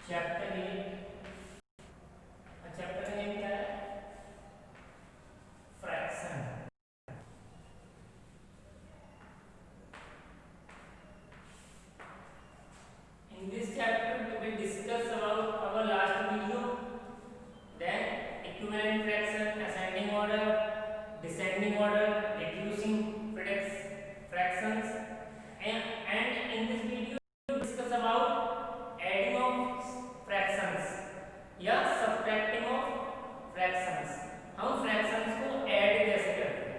Chapter 8। Chapter का name क्या है? Fraction. In this chapter we will discuss about our last video, then equivalent fraction, ascending order, descending order, reducing fractions, and in this video we will discuss about adding of fractions या subtracting of fractions। हम fractions को add कैसे करते हैं,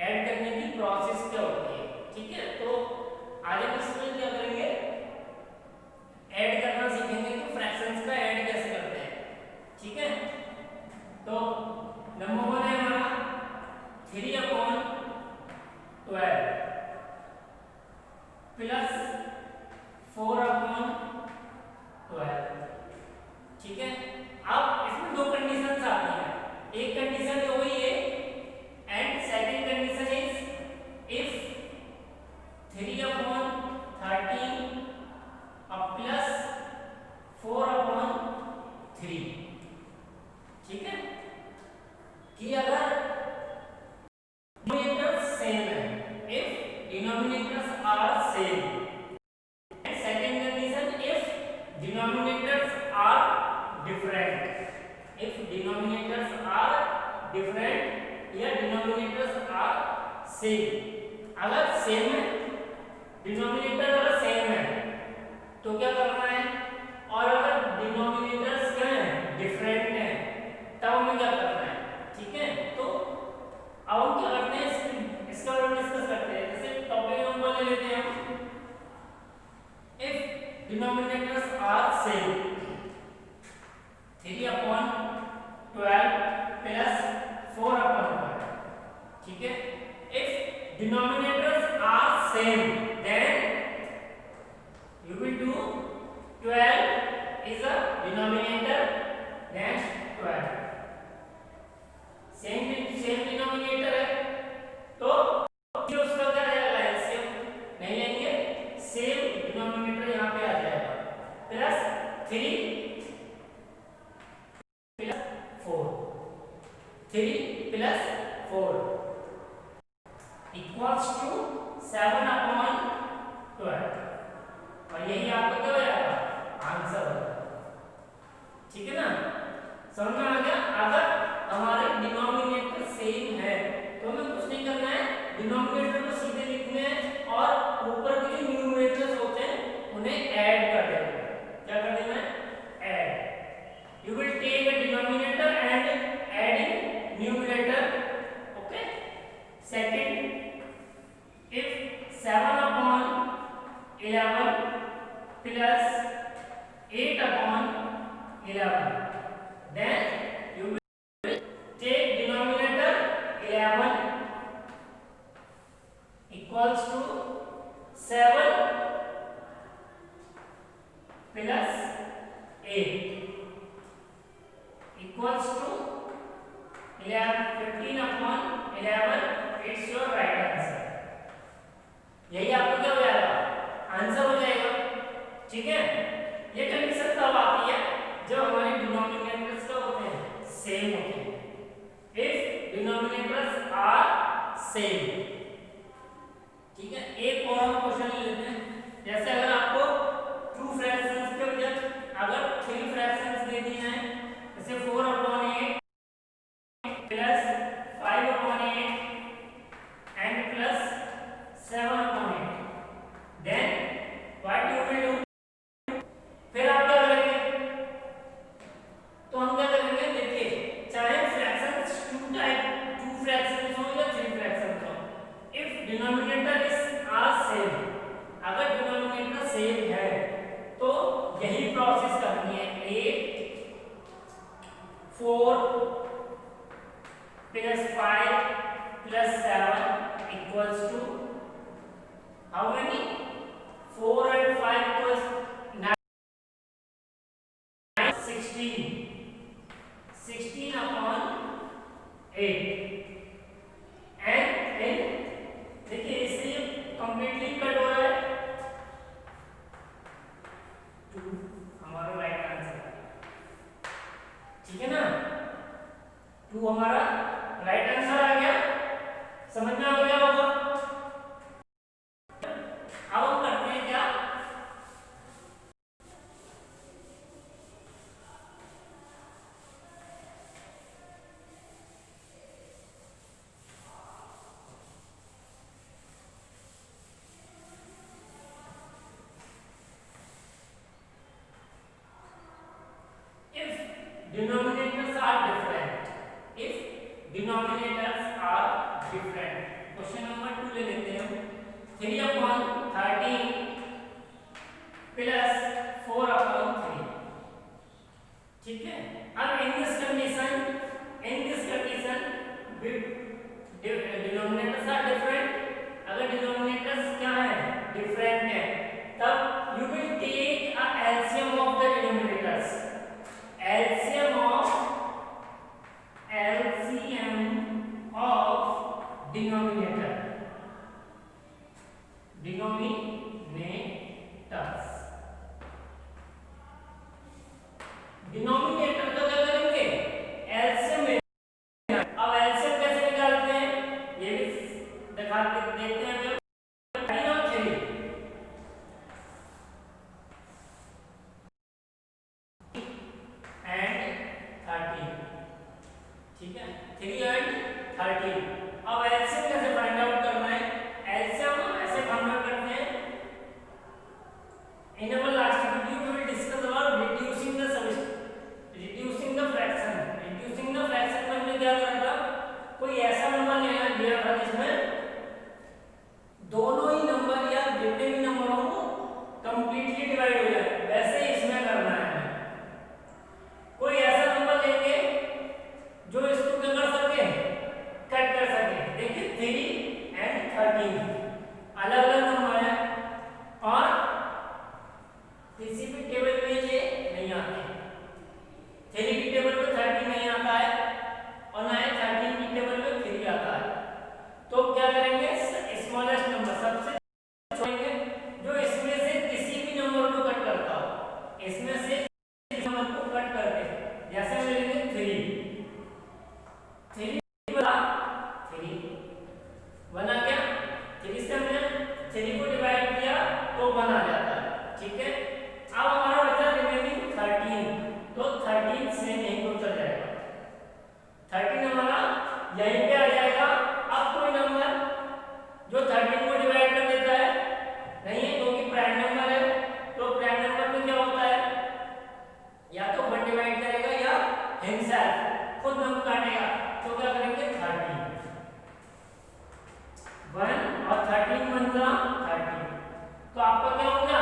add करने की process क्या होती है, ठीक है। तो आज हम इसमें क्या करेंगे, ऐड करना सीखेंगे कि फ्रैक्शंस का ऐड कैसे करते हैं, ठीक है। तो नंबर 1 है हमारा 3/12 प्लस 4/12, ठीक है। अब इसमें दो कंडीशंस आती हैं, एक कंडीशन हो गई है and second condition is if 3/13 plus 4/3, ठीक है। कि अगर डिनोमिनेटर्स सेम है, if denominators are same, and second condition if denominators are different, if denominators are different या denominators are same। अगर सेम है, डिनोमिनेटर अगर सेम है तो क्या करना है, और अगर डिनोमिनेटर्स क्या है, डिफरेंट है, तब हमें क्या करना है, ठीक है। तो अब हम क्या करते हैं, इसका बारे में डिस्कस करते हैं। जैसे टॉपिक नंबर ले लेते हैं हम, if denominators are same 3/12 plus 4/12, ठीक है। If denominators are same then you will do 12 is a denominator, then 12 same denominator है तो ये उसका क्या रहेगा, एलसीएम नहीं लेंगे, सेम डिनोमिनेटर यहाँ पे आ जाएगा, प्लस 3 प्लस 4 इक्वल्स टू 7/12, और यही आपका क्या हो जाएगा, आंसर होगा, ठीक है ना। समझ में आ गया। अगर हमारे डिनोमिनेटर सेम है तो हमें कुछ नहीं करना है, डिनोमिनेटर को सीधे लिखने हैं और ऊपर के जो न्यूमरेटर्स होते हैं उन्हें ऐड कर देना है। क्या कर देना है, add. You will take a denominator and add in numerator, okay. Second, if 7/11 plus 8/11, then you will take denominator 11 equals to 7 plus 8 equals to 11, 15/11, it's your right answer। यही आपको क्या हो जाएगा, आंसर हो जाएगा, ठीक है। ये कंडीशन तब आती है जब हमारे डिनोमिनेटर्स क्या होते हैं, सेम होते हैं, इफ डिनोमिनेटर्स आर सेम, ठीक है। एक और हम क्वेश्चन ले लेते हैं। जैसे अगर आपको टू फ्रैक्शंस के बजाय अगर 3 फ्रैक्शंस दे दिए हैं, जैसे 4/8 plus 5/8 and plus 7/8, then what you will do, फिर आप क्या करेंगे, तो हम क्या करेंगे, देखिए चाहे फ्रैक्शंस टू फ्रैक्शंस हो या 3 फ्रैक्शंस हो, if denominator is are same, अगर डिनोमिनेटर सेम है तो यही प्रोसेस करनी है, 8 4 plus 5 plus 7 equals to how many, 4 and 5 equals 9, 16/8, and देखिए इससे कंप्लीटली कट हो रहा है, 2 हमारा right answer different. Question number 2 ले लेते हैं हम। 3/13 प्लस 4/3। ठीक है, अब in this condition denominators are different. अगर डिनोमिनेटर्स क्या है, डिफरेंट है, तब you will take a LCM of the denominators. LCM of denominators. Denominator का क्या करेंगे, एलसीएम। अब एलसीएम कैसे निकालते हैं ये भी देखते हैं। 13 और 3 एंड 13। ठीक है, 3 एंड 13। अब एलसीएम कैसे फाइंड आउट करना है, एलसीएम हम ऐसे फाइंड आउट करते हैं। In our last video we will discuss about reducing the fraction। reducing the fraction में हमने क्या करा था, कोई ऐसा नंबर लिया था जिसमें दोनों ही नंबर या जितने भी नंबरों को कंप्लीटली डिवाइड हो जाए, वैसे ही इसमें करना है। कोई ऐसा नंबर लेंगे जो इसको क्या कर सके, कट कर सके। देखिए 3 एंड 13 अलग अलग नंबर है और किसी भी टेबल में ये नहीं आते। 3 की टेबल में 13 नहीं आता है और ना ही 13 की टेबल में 3 आता है। तो क्या करेंगे, स्मॉलेस्ट नंबर सबसे छोड़ेंगे जो इसमें से किसी भी नंबर को कट करता हो। इसमें से किसी नंबर को कट करके जैसे हम लेंगे 3 बना क्या, 3 से हमने 3 को डिवाइड किया तो 1 आ जाता है। ठीक है, अब हमारा बचा रिमेनिंग 13। तो 13 से यहीं को चल जाएगा, 13 हमारा यहीं पे आ जाएगा। अब कोई नंबर जो 13 को डिवाइड कर देता है नहीं है, क्योंकि प्राइम नंबर है, तो प्राइम नंबर में क्या होता है, या तो 1 डिवाइड करेगा या हिमसेल्फ खुद नंबर काटेगा। तो क्या करेंगे 13 1 और 13 बनता 13। तो आपका क्या हो गया,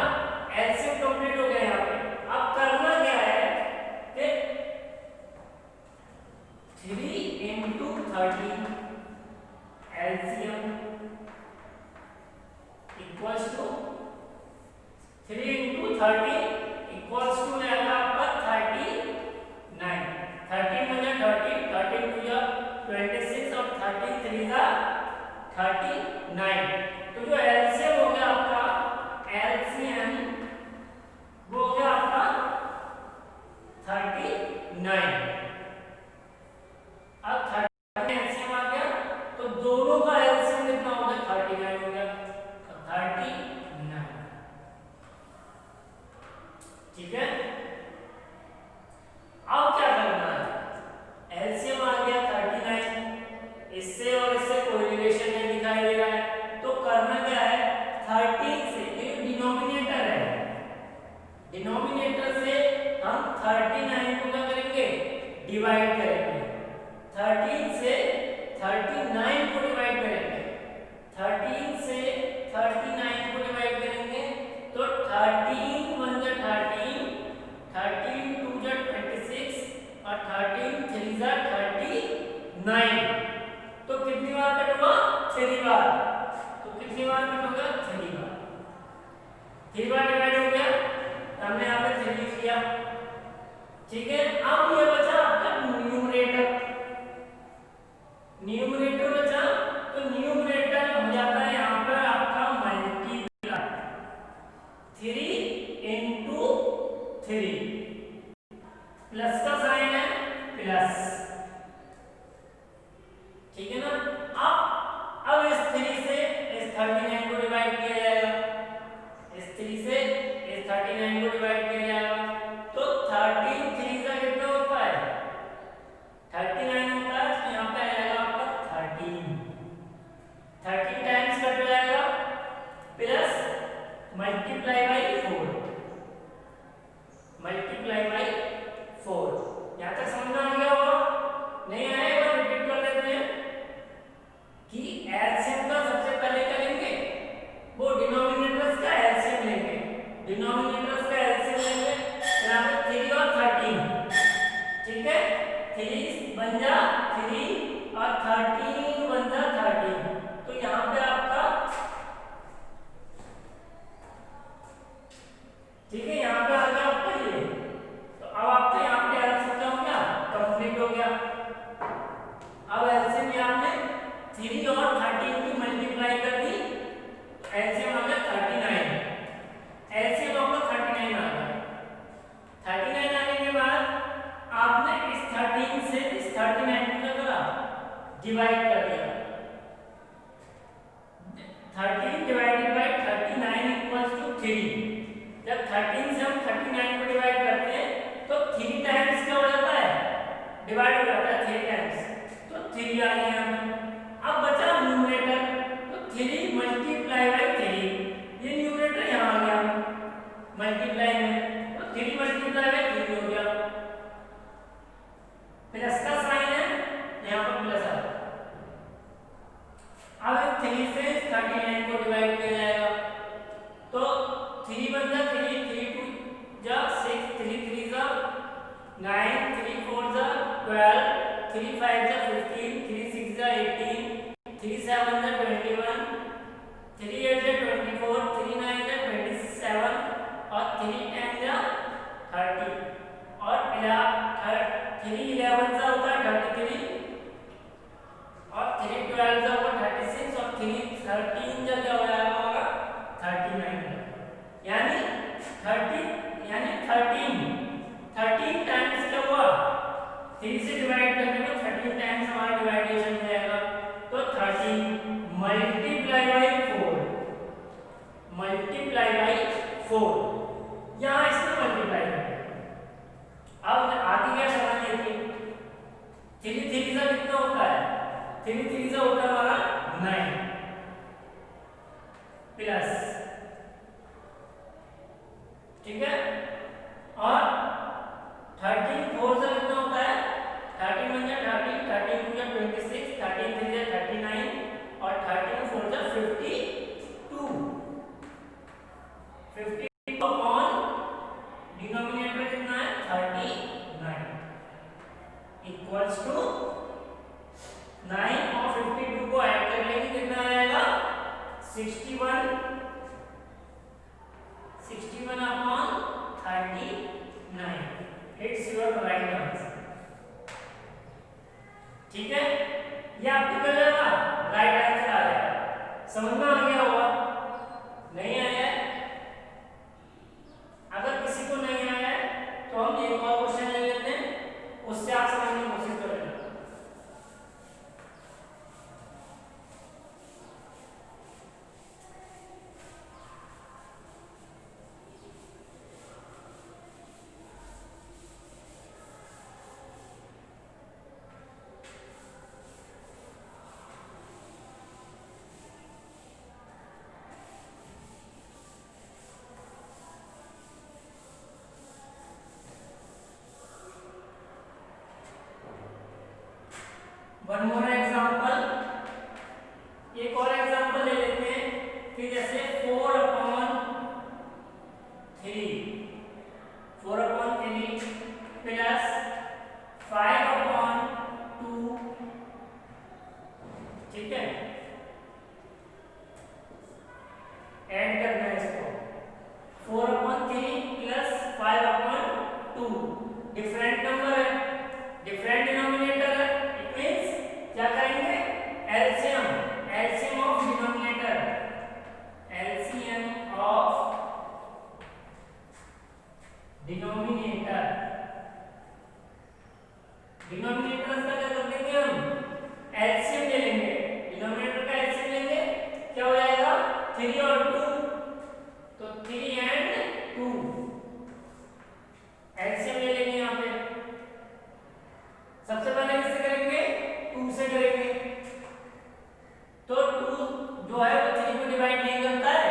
एलसीएम कंप्लीट हो गया। यहाँ पे अब करना क्या है कि 3 into 13 LCM equals to 3 into 13 equals to रहेगा आपका 39। 13 में 13 टू जा 26 और 13 3 जा 39। तो जो एलसीएम हो गया आपका, एलसीएम वो हो गया आपका 39। अब 39 एलसीएम आ गया तो दोनों का एलसीएम कितना हो गया, 39 हो गया। 39। ठीक है, अब क्या करना है, एलसीएम आ गया 39, इससे और इससे कोई रिलेशन नहीं दिखाई दे रहा है। तो करना क्या है, 13 से, ये डिनोमिनेटर है, डिनोमिनेटर से हम 39 को क्या करेंगे, डिवाइड करेंगे। 13 से 39 को डिवाइड करेंगे, 13 से 39 को डिवाइड करेंगे तो 13 1 जा 13, 13 2 जा 26 और 13 3 जा 39। तो कितनी बार कट हुआ, 3 बार। तो कितनी बार कट होगा, 3 बार। 3 बार डिवाइड हो गया, हमने यहाँ पे 3 लिख लिया। ठीक है, अब ये बचा आपका न्यूमरेटर। न्यूमरेटर बचा, तो न्यूमरेटर हो जाता है यहाँ पर आपका मल्टीप्लाई 3 into 3, प्लस का साइन है, प्लस। ठीक है ना, अब इस 3 से इस 39 को डिवाइड किया जाएगा, इस 3 से इस 39 को डिवाइड किया जाएगा। तो 13 3 का कितना होता है, 39 होता है। तो यहाँ पे आएगा आपका 13 टाइम्स 13 से हम 39 को डिवाइड करते हैं तो 3 टाइम्स क्या हो जाता है, डिवाइड हो जाता है 3 टाइम्स, तो 3 आ गया यहाँ पे। अब बचा न्यूमरेटर, तो 3 मल्टीप्लाई बाई 3, ये न्यूमरेटर यहाँ आ गया मल्टीप्लाई में, तो 3 मल्टीप्लाई बाई 3 हो गया, प्लस का साइन है यहाँ पर प्लस आ गया। अब 3 से 39 को डिवाइड किया जाएगा तो 3 1 जा 3, 3 2 जा 6, 3 3 जा 9, 3 4 जा 12, 3 5 जा 15, 3 6 जा 18, 3 7 जा 21, 3 8 जा 24, 3 9 जा 27 और 3 10 जा 30 और 3 11 जा होता है 33 और 3 12 जा होगा 36 और 3 13 जा क्या हो जाएगा हमारा 39, यानी 13 टाइम्स क्या हुआ, 3 से डिवाइड करने में 13 टाइम्स हमारा डिवाइडेशन हो जाएगा, तो 13 मल्टीप्लाई बाई 4 यहाँ इसमें मल्टीप्लाई करेंगे। अब आगे क्या करना देखिए, 3 3 से कितना होता है, 3 3 से होता है हमारा 9 प्लस, ठीक है, और 13 4 से कितना होता है, 13 1 जा 13, 13 2 जा 26, 13 3 जा 39 और 13 4 जा 52 अपॉन डिनोमिनेटर कितना है 39 इक्वल्स टू 9 और 52 को ऐड कर लेंगे कितना आएगा 61 upon 39, it's your right answer, ठीक है, ये आपको क्या जाएगा राइट आंसर आ जाएगा। समझ में आ गया होगा, नहीं आया है, अगर किसी को नहीं आया है तो हम एक और क्वेश्चन ले लेते हैं, उससे आप समझने की कोशिश करें। वन मोर एग्जांपल, एक और एग्जांपल ले लेते हैं कि जैसे 4 अपॉन 3 प्लस 5 अपॉन 2, ठीक है, ऐड करना है इसको, 4 upon 3 plus 5 upon 2, different number है, डिफरेंट डिनोमिनेटर है, इट मींस क्या करेंगे LCM of denominator, LCM of denominator, denominators का क्या कर देंगे हम एलसीएम ले लेंगे, डिनोमिनेटर का एलसीएम लेंगे क्या हो जाएगा 3 और 2, तो 3 एंड 2 एलसीएम ले लेंगे यहाँ पे, सबसे पहले किससे करेंगे 2 से करेंगे, तो 2 जो है वो 3 को डिवाइड नहीं करता है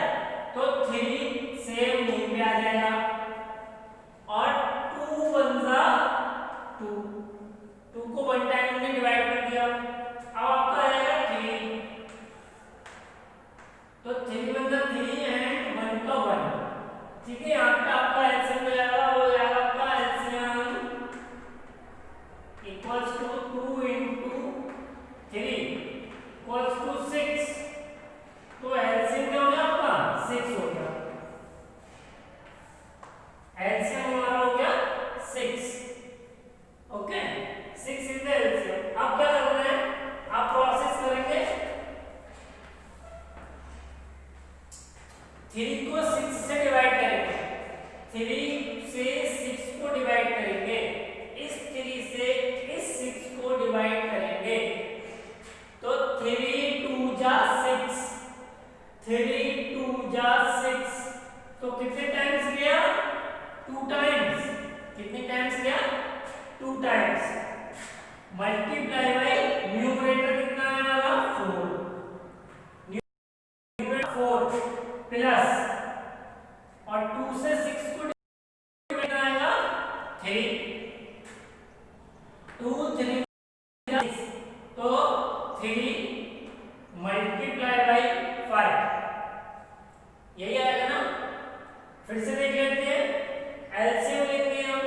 तो 3 सेम यहीं पे आ जाएगा और 2 1 जा 2 को 1 टाइम हमने डिवाइड कर दिया, अब आपका आ जाएगा 3, तो 3 1 जा 3 एंड 1 का 1, ठीक है, यहाँ पे आपका एलसीएम हो जाएगा, वो हो जाएगा आपका LCM equals to 2 into 3 equals to 6, तो एलसीएम क्या हो गया आपका 6 हो गया, एलसीएम हमारा हो गया 6, ओके, 6 इज द एलसीएम। अब क्या करना है, आप प्रोसेस करेंगे 3 को 6 से डिवाइड करेंगे, 3 से 6 को डिवाइड करेंगे, इस 3 से इस 6 को डिवाइड करेंगे, तो 3 2 जा 6, 3 2 जा 6, तो कितने टाइम्स गया, 2 टाइम्स। कितने टाइम्स गया, 2 टाइम्स। मल्टीप्लाई बाय न्यूमरेटर कितना है हमारा, 4। न्यूमरेटर 4 प्लस, और 2 से 6 को डिवाइड आएगा 3, 2 3 6, तो 3 मल्टीप्लाई बाय 5, यही आएगा ना। फिर से देख लेते हैं, एलसीएम लेंगे हम,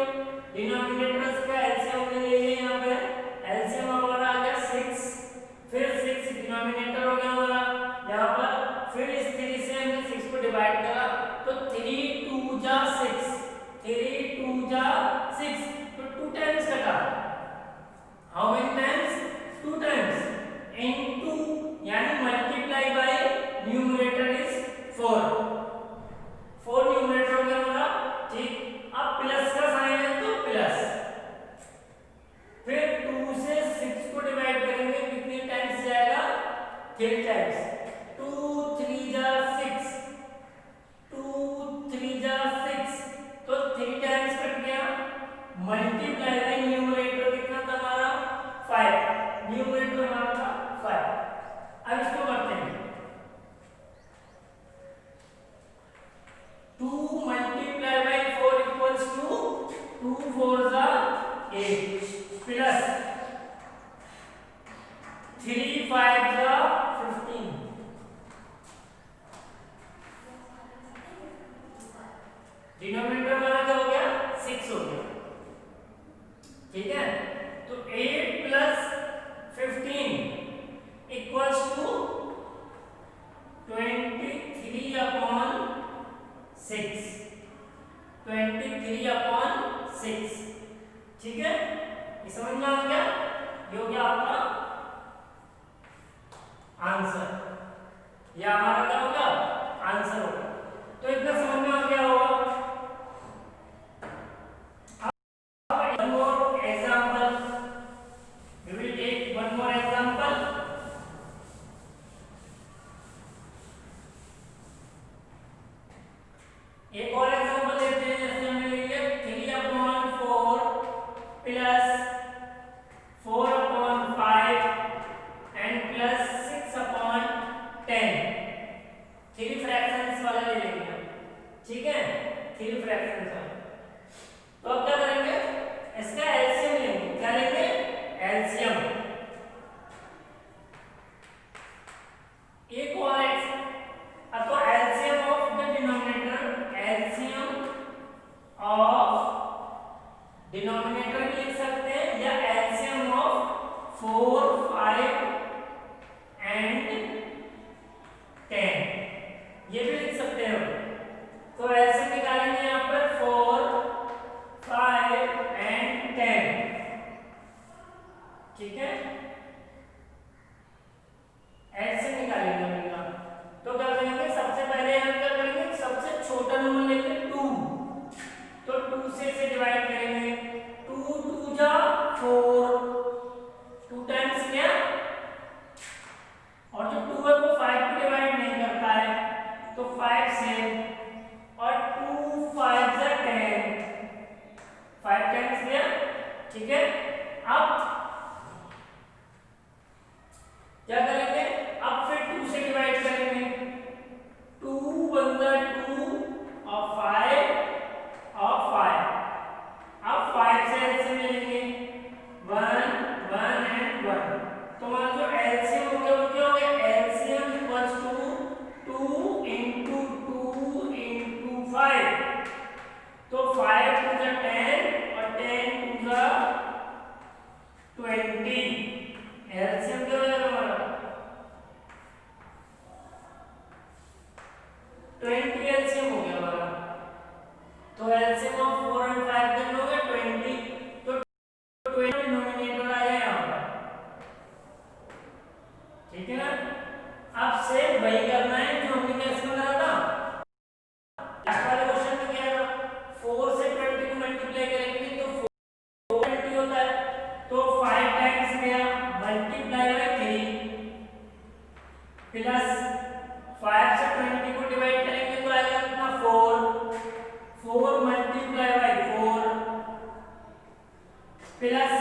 डिनोमिनेटर्स का एलसीएम ले लेंगे। यहाँ पे एलसीएम हमारा आ गया 6, फिर 6 डिनोमिनेटर हो गया हमारा यहाँ पर, फिर इस 3 से हमने 6 को डिवाइड करा, तो 3 2 जा 6, 3 2 जा 6, तो 2 टाइम्स कटा। How many times, 2 times, into यानी multiply by numerator is 4 numerator हो गया हमारा, ठीक। अब प्लस का साइन है तो प्लस, फिर 2 से 6 को डिवाइड करेंगे, कितने टाइम्स जाएगा, 3 टाइम्स। 2 3 जा 6, 2 3 जा 6, तो 3 टाइम्स कट गया। मल्टीप्लाई बाय न्यूमरेटर कितना था हमारा, 5, न्यूमरेटर हमारा था 5। अब इसको करते हैं, 2 मल्टीप्लाई बाय 4 इक्वल्स टू 2 4 जा 8 प्लस 3 5 जा 15, डिनोमिनेटर हमारा क्या हो गया, 6 हो गया, ठीक है। तो 8 plus 15 equals to 23 upon 6, 23 upon 6, ठीक है। ये समझ में आ गया, ये हो गया आपका आंसर, ये हमारा क्या होगा, आंसर होगा। तो इतना समझ में आ गया होगा। One more example, we will take one more example. एक और एग्जांपल लेते हैं, जैसे हमने लिया 3 upon 4 plus 4 upon 5 and plus 6 upon 10, 3 fractions वाला ले लेंगे, ठीक है, 3 फ्रैक्शंस वाला। तो अब क्या करेंगे, इसका एलसीएम लेंगे, क्या लेंगे, एलसीएम। एक और अब तो LCM of the denominator, LCM of denominator भी लिख सकते हैं, या एलसीएम ऑफ 4 5 एंड 10 ये भी लिख सकते हैं। तो एलसीएम निकालेंगे यहाँ पर 4 5 एंड 10, ठीक है, एलसीएम निकालेंगे हम यहाँ। तो क्या करेंगे, सबसे पहले हम क्या करेंगे, सबसे छोटा नंबर लेंगे 2, तो 2 से इसे डिवाइड करेंगे, 2 2 जा 4, 2 टाइम्स क्या, और जो 2 है वो 5 को डिवाइड नहीं करता है, तो 5 से, और 2 5 जा 10, 5 टाइम्स गया, ठीक है। अब क्या करेंगे, अब फिर 2 से डिवाइड करेंगे, 2 1 जा 2 और 5 और 5, अब 5 से एलसीएम ले लेंगे, 1 1 एंड 1, तो हमारा जो एलसीएम हो गया वो क्या हो गया, LCM equals to 2 into 2 into 5, तो 5 2 जा 10 और 10 2 जा 20, एलसीएम क्या हो जाएगा हमारा, 20 एलसीएम हो गया हमारा। तो एलसीएम ऑफ 4 एंड 5 कितना हो गया, 20, तो 20 डिनोमिनेटर आ गया यहाँ पर, ठीक है ना। अब से वही करना है जो हमने कैसे बनाया था, लास्ट वाले क्वेश्चन में क्या था, 4 से 20 को मल्टीप्लाई करेंगे तो 4 20 होता है, तो 5 टाइम्स गया, मल्टीप्लाई बाय 3 प्लस 5 से 20 को डिवाइड करेंगे तो आएगा कितना, 4, प्लस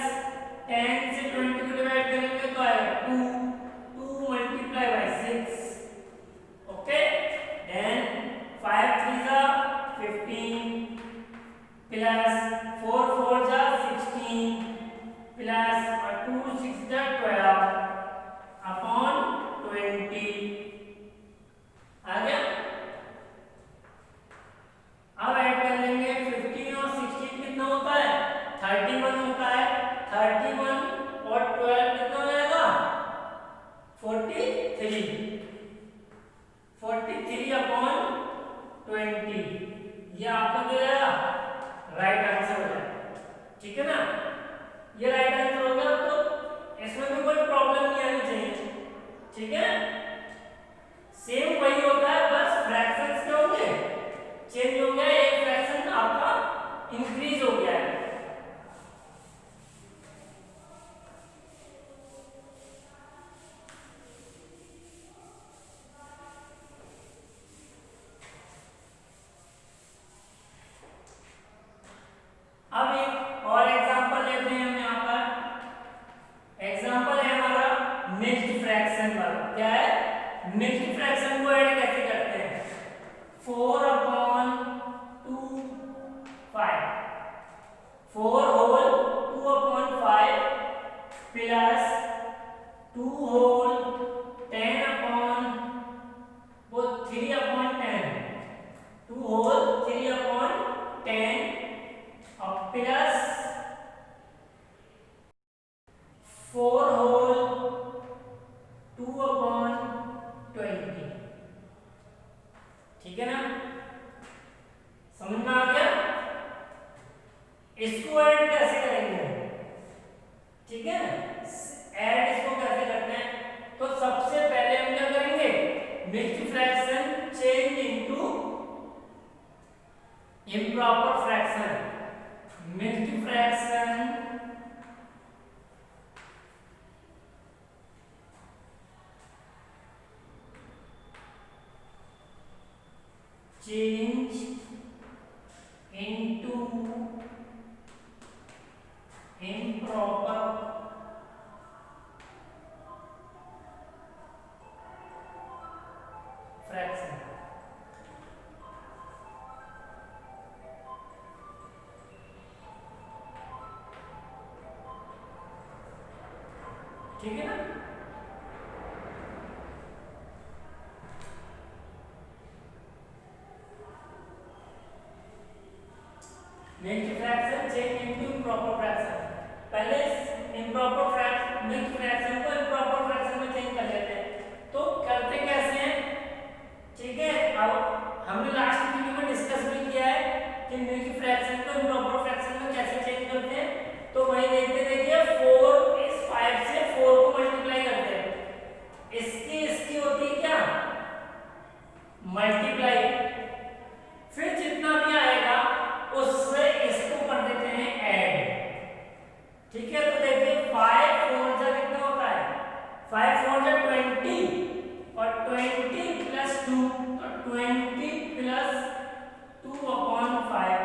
10 से 20 को डिवाइड करेंगे तो आएगा 2, 2 मल्टीप्लाई बाय 6, ओके। देन 5 3 जा 15 प्लस 4 4 जा 16 प्लस 2 6 जा 12 अपॉन 20 आ गया। अब ऐड कर लेंगे 15 और 16 कितना होता है 31 होता है, 31 और 12 कितना हो जाएगा 43, 43 अपॉन 20, ये आपका जो है राइट आंसर हो जाएगा, ठीक है ना। ये राइट आंसर हो गया, तो इसमें भी कोई प्रॉब्लम नहीं आनी चाहिए, ठीक है। सेम वही होता है, बस फ्रैक्शंस क्या हो गए चेंज हो गया, एक फ्रैक्शन आपका इंक्रीज हो गया है। अब एक और एग्जांपल लेते हैं हम यहाँ पर। एग्जांपल है हमारा मिक्स्ड फ्रैक्शन वाला। क्या है मिक्स्ड फ्रैक्शन को ऐड कैसे करते हैं 4 upon 2 5, 4 whole 2 upon 5 plus 2 whole 10 upon वो 3 अपॉन 10, 2 होल 3 अपॉन 10 और प्लस 4 होल 2 अपॉन 20, ठीक है ना, समझ में आ गया। इसको ऐड कैसे करेंगे, ठीक है, ऐड इसको कैसे करते हैं, तो सबसे पहले हम क्या करेंगे mixed fraction change into improper fraction, mixed fraction change into improper fraction, ठीक है ना। Mixed fraction change into improper fraction, पहले इम्प्रॉपर फ्रैक्शन मिक्स्ड फ्रैक्शन को इम्प्रॉपर फ्रैक्शन में चेंज कर लेते हैं। तो करते कैसे हैं, ठीक है, अब हमने लास्ट वीडियो में डिस्कस भी किया है कि मिक्स्ड फ्रैक्शन को इम्प्रॉपर फ्रैक्शन में कैसे चेंज करते हैं। तो वही देखते देखिए 4 इस 5 से 4 को मल्टीप्लाई करते हैं, इसकी होती है क्या मल्टीप्लाई, फिर जितना भी आएगा उससे इसको कर देते हैं ऐड, ठीक है। तो देखिए 5 4 जा कितना होता है 5 4 जा 20 और 20 प्लस 2 तो 20 प्लस 2 अपॉन 5,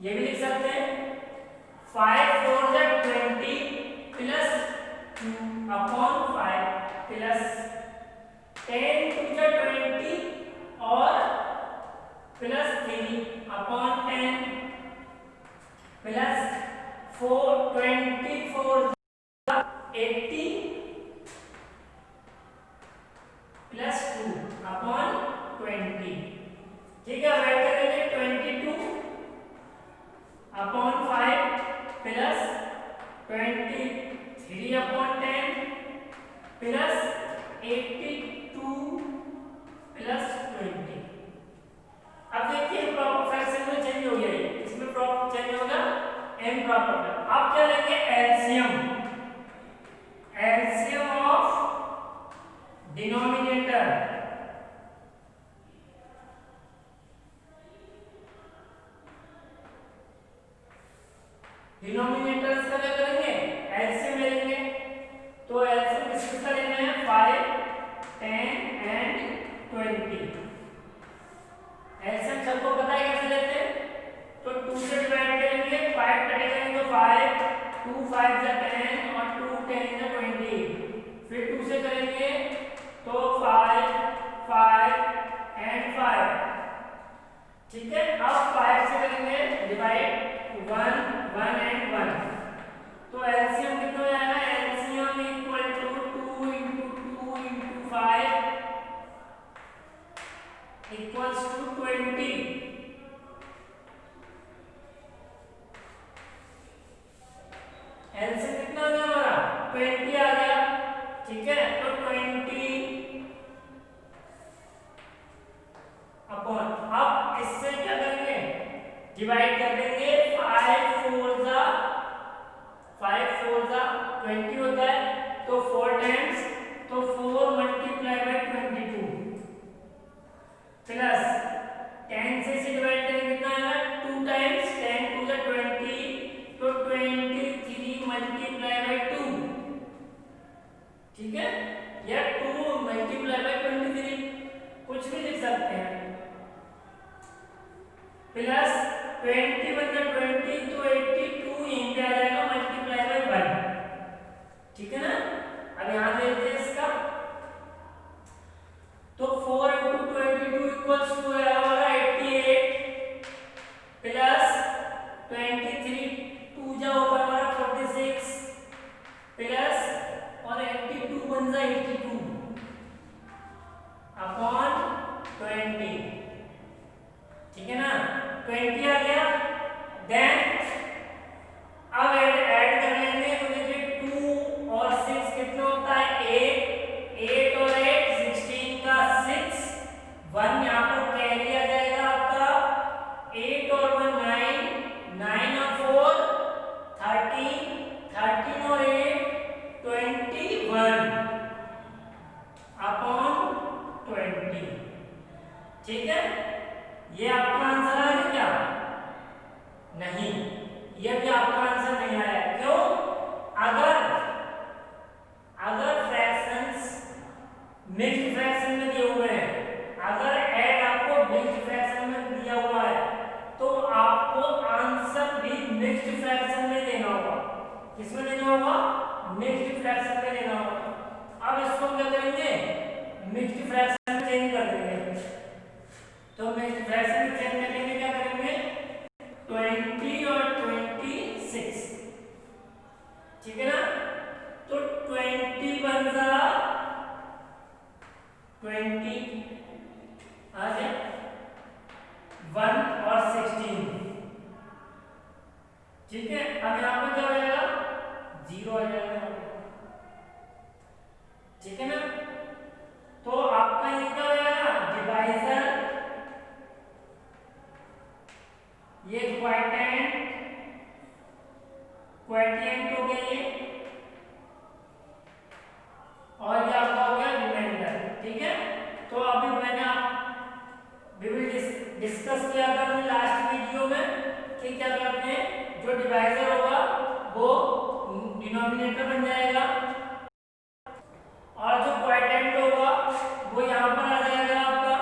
ये भी लिख सकते हैं 5 4 जा 20 प्लस 2 अपॉन 5 प्लस 10 2 जा 20 और plus 3 upon 10 plus 4 24 80 plus 2 upon 20, ठीक है। ऐड कर लेंगे 22 upon 5 plus 23 upon 10 plus 82 plus 20। अब देखिए प्रॉपर फ्रैक्शन में चेंज हो गया है, इसमें प्रॉपर चेंज होगा इम्प्रॉपर में। अब क्या लेंगे LCM, LCM of denominator, denominators का क्या करेंगे एलसीएम ले लेंगे। तो एलसीएम किसका लेना है 5 10 एंड 20। एलसीएम सबको पता है कैसे लेते हैं, तो 2 से डिवाइड करेंगे, 5 कटेगा तो 5, 2 5 जा 10 और 2 10 जा 20। फिर 2 से करेंगे तो 5 5 एंड 5। ठीक है, अब 5 से करेंगे डिवाइड 1 1 एंड 1। तो एलसीएम कितना हो जाएगा, LCM equal to 2 into 2 into 5 equals to 20। LCM कितना आ गया हमारा, 20 आ गया। ठीक है, तो 20 अपॉन, अब इससे क्या करेंगे, डिवाइड कर देंगे। 5 4 जा 20 होता है, तो 4 टाइम्स, तो 4 मल्टीप्लाई बाय 22 प्लस 10 से इसे डिवाइड करेंगे कितना आएगा, 2 टाइम्स, 10 2 जा 20, तो 23 मल्टीप्लाई बाय 2। ठीक है, या 2 मल्टीप्लाई बाय 23 कुछ भी लिख सकते हैं, प्लस 21 जा 20, तो 82 यहीं पे आ जाएगा मल्टीप्लाई बाय 1। ठीक है ना, अब यहां देखते हैं इसका, तो 4 into 22 equals to हमारा 88 प्लस 23 2 जा होता है हमारा 46 प्लस और 82 बन जा 82 अपॉन 20। ठीक है ना, 20 आ गया। देन अब ऐड कर लेंगे, तो देखिए 2 और 6 कितना होता है, 8 8 और 8 16 का 6, 1 यहाँ पर कैरी आ जाएगा आपका, 8 और 1 9 9 और 4 13 13 और 8 21 अपॉन 20। ठीक है, ये आपका आंसर आ गया क्या, नहीं, ये भी आपका आंसर नहीं आया। क्यों, अगर फ्रैक्शंस मिक्स्ड फ्रैक्शन में दिए हुए हैं, अगर ऐड आपको मिक्स्ड फ्रैक्शन में दिया हुआ है, तो आपको आंसर भी मिक्स्ड फ्रैक्शन में देना होगा। किसमें देना होगा, मिक्स्ड फ्रैक्शन में देना होगा। अब इसको क्या करेंगे, मिक्स्ड फ्रैक्शन में चेंज कर देंगे। तो मिक्स्ड फ्रैक्शन में चेंज करेंगे, क्या करेंगे, 20 और 26। ठीक है ना, तो 20 बन जा 20 आ गया, 1 और 16। ठीक है, अब यहाँ पे क्या हो जाएगा, 0 आ जाएगा। ठीक है ना, तो आपका ये क्या हो जाएगा, डिवाइजर, ये क्वोटिएंट हो गया ये, और ये आपका हो गया रिमाइंडर। ठीक है, तो अभी मैंने डिस्कस किया था अपने लास्ट वीडियो में कि क्या करते हैं, जो डिवाइजर होगा वो डिनोमिनेटर बन जाएगा, और जो क्वोटिएंट होगा वो यहाँ पर आ जाएगा आपका।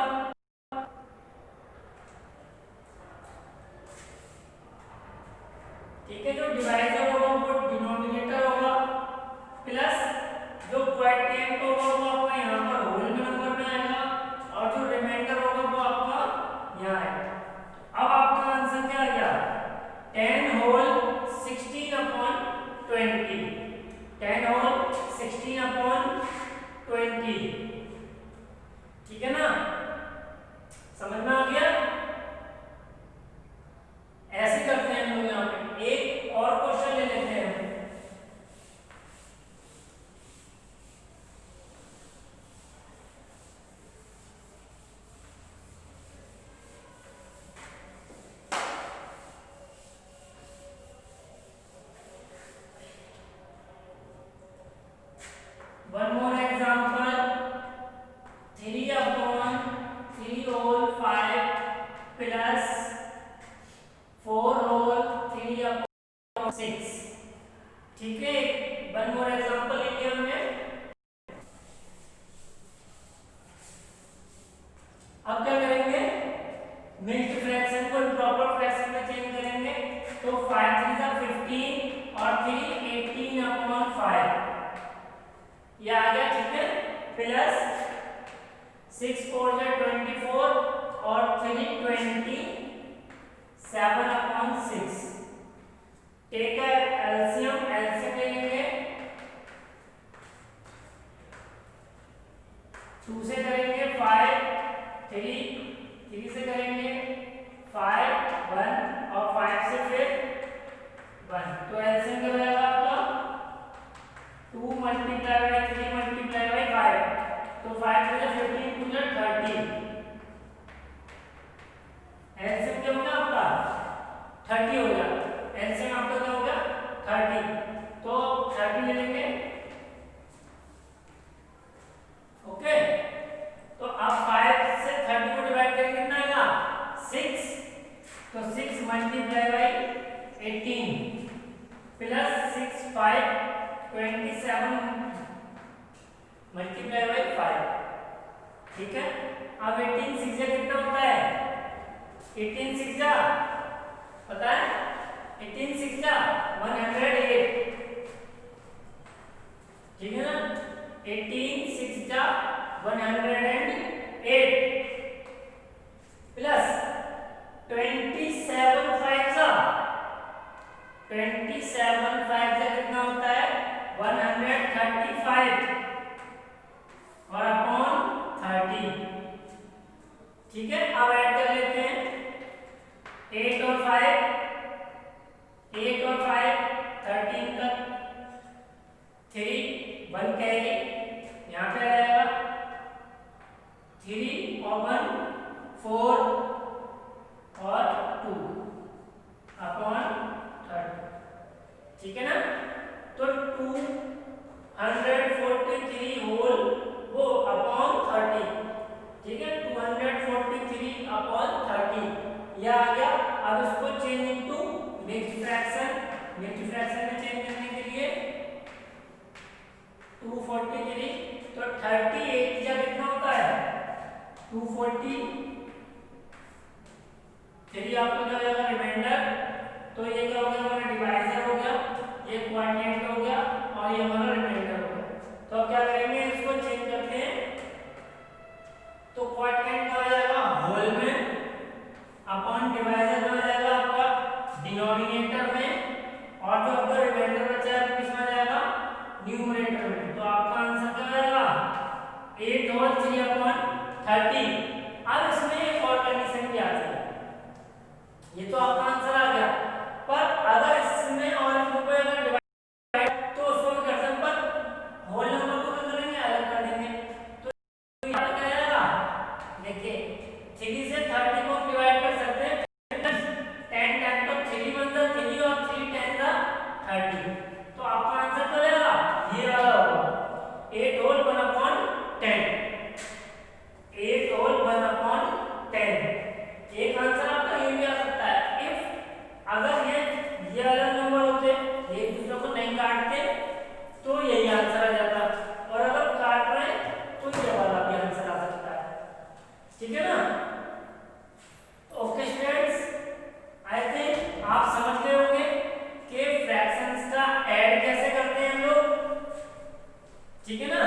ठीक है, जो डिवाइजर होगा वो डिनोमिनेटर होगा, प्लस जो क्वोटिएंट होगा वो आपका यहाँ पर होल नंबर में आएगा, और जो रिमाइंडर होगा वो आपका यहाँ आएगा। अब आपका आंसर क्या आ गया, 10 होल 16 अपॉन 20, 10 होल 16 अपॉन 20। ठीक है ना, समझ में आ गया। ऐसे करते हैं हम लोग, यहाँ पे एक और क्वेश्चन ले लेते हैं। One more example. 5 3 जा 15 और 3 18/5 ये आ गया, ठीक है। प्लस 6 4 जा 24 और 3 27/6। टेक एलसीएम ले लेंगे, 2 से करेंगे 5 3 से करेंगे 5 1 और 5 से फिर 1। तो एलसीएम क्या हो जाएगा आपका 2 × 3 × 5। तो 5 से 15 2 जा 30। एलसीएम क्या होगा आपका 30 होगा। एलसीएम आपका क्या होगा 30। तो 30 ले लेंगे, ओके। तो अब 5 से 30 को डिवाइड करेंगे, कितना आएगा 6। तो 6 × 18 प्लस 6 5 27 × 5, ठीक है। अब 18 6 जा कितना होता है 18 6 जा पता है 18 6 जा 108, ठीक है ना। 18 6 जा 108 प्लस 27 5 जा कितना होता है 135 और अपॉन 30, ठीक है। अब ऐड कर लेते हैं 8 और 5 13 का 3 1 कैरी यहाँ पे आ जाएगा 3 और 1 4 और 2 अपॉन 30, ठीक है ना। तो 243 होल वो अपॉन 30, ठीक है। 243 अपॉन 30 यह आ गया। अब इसको चेंज इनटू मिक्स्ड फ्रैक्शन में चेंज करने के लिए 243 तो 38 या कितना होता है 243 आपको क्या हो जाएगा रिमाइंडर। तो ये क्या हो गया हमारा डिवाइजर हो गया, ये क्वाड्रेंट हो गया और ये हमारा रिमाइंडर हो गया। तो अब क्या करेंगे इसको चेंज करते हैं। तो क्वाड्रेंट का हो जाएगा होल में अपॉन डिवाइजर का हो जाएगा आपका डिनोमिनेटर में और जो आपका रिमाइंडर बचा है किसमें आ जाएगा न्यूमरेटर में। तो आपका आंसर क्या हो जाएगा 8 होल 3/30। अब इसमें एक और कंडीशन भी आती है, ये तो आपका आंसर आ गया, पर अगर इसमें और इसको अगर डिवाइड तो उसको भी कर सकते, पर होल नंबर को क्या करेंगे अलग कर देंगे। तो ये क्या आएगा देखिए 3 से 30 को हम डिवाइड कर सकते हैं 10 टाइम, तो 3 1 जा 3 और 3 10 जा 30। तो आपका आंसर क्या आएगा ये वाला होगा 8 होल 1/10। 8 होल 1/10। एक आंसर आपका ये भी आ सकता है इफ अगर ये अलग नंबर होते एक दूसरे को नहीं काटते तो यही आंसर आ जाता, और अगर काट रहे तो ये वाला भी आंसर आ सकता है, ठीक है ना। ओके स्टूडेंट्स, आई थिंक आप समझ गए होंगे कि फ्रैक्शंस का ऐड कैसे करते हैं हम लोग, ठीक है ना।